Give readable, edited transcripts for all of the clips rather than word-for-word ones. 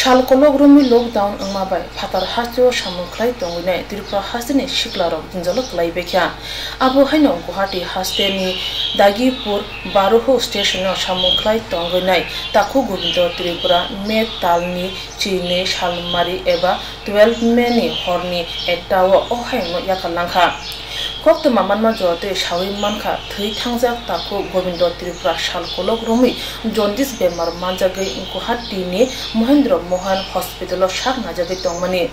Shal kologrumi lockdown angmabai fatar hasjo samungklai tonginai Tripura hasini shiklarok jinjalok laibekya abo haino Guwahati hasteni Dagipur Baruho station samungklai tonginai Taku Gobindo Tripura me talni chini shalmari eba 12 meni horni ektawo ohaino yakalangka Kokto mamanma jote shawi manka thui thangjak Taku Gobindo Tripura shal kologrumi jaundice bemar manjagai Guwahati ni Mahendra Mohan Hospital shak najagai tongmani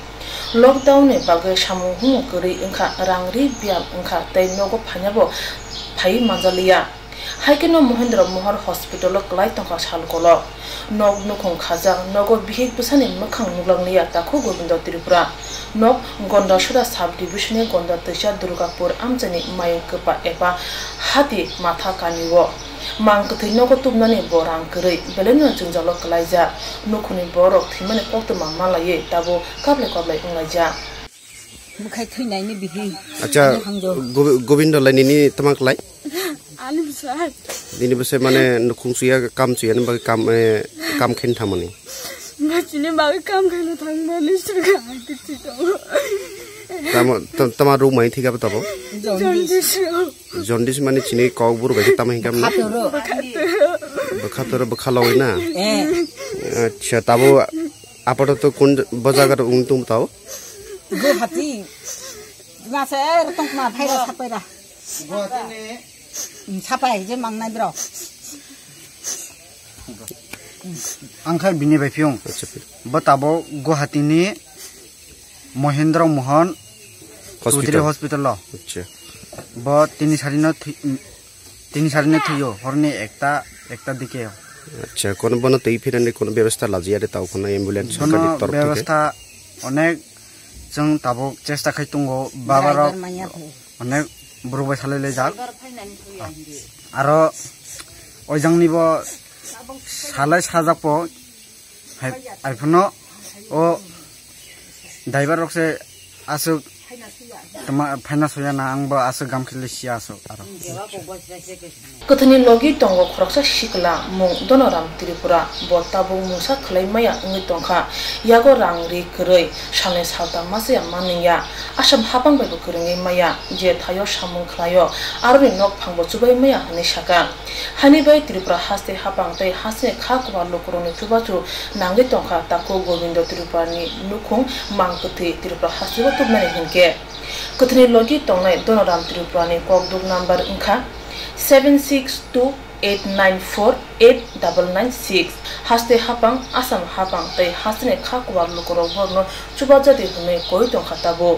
lockdown ni bagai samuhung kuri engka rangri bial engka tai nogo phanyabo phai manjaliya haikeno Mahendra Mohan Hospital klai tongka shal kolo nog nukhong khajak nogo bihik busani makhang nuglangniya Taku Gobindo Tripura nog Gondasura sub division Gonda Tisha Durgapur amjani mayungkepa eba hati matha kaniwo Mangkutui nogo tubnani borang kuri beleno jungjalo kalaija nukuni borok thimane kokto mamalaye tabo kable unglaija bukai thuinai ni bihi acha Gobindo laini ni tamak lai ani besar dini bese mane nukungsuya kam suya ni bagi kam khen thamani ngachini bagi kam khelo thangmani suga kitito tama rumai thiga batabo jaundice mane chini kok buru gaji tama hingam na bakhatoro bakhaloi na acha tabo apato to kun bajagar ungtum tao Guwahati ngase tong ma phaira sapaira Guwahati ne sapai je mangnai bro angkhar bini bai phiung batabo Guwahati ni Mahendra Mohan Hospital lo अच्छा ba tini sarina thiyo horne ekta dike अच्छा कोन बनो तई फिरने कोन व्यवस्था लाजिया रे ताव कोन ambulance सरकारी तरफ থেকে व्यवस्था अनेक जों ताबो चेष्टा खाइतुंगो बाबारो अनेक बुरुबाय सालायले जाक आरो ओइजांनिबो सालाय साजाकपो आइफनो ओ ड्राइवर रखसे आसु तमा फाइना सोयाना आंबो आसु गामखिले सिया आसु आरो Kuthani logi tongo khoroksa shikla mung Donoram Tripura bortabo mungsa khlaimaya ngi tongkha yago rangri krei shalne salta masya maniya asam hapang bai kurengi maya je thayo samung khlayo arni nok phangbo chubai maya hani shaka hani bai Tripura haste hapang tai hase khakwa lokroni chubachu nangi tongkha Taku Gobindo Tripura ni nukhung mangkuthi Tripura haste go tubnani hinke Kuthani logi tongnai Donoram Tripura ni kokduk number ingkha 7628948996 haste hapang asam hapang tai hasne khakwa lokoro horno chubajati hune koi tongkha tabo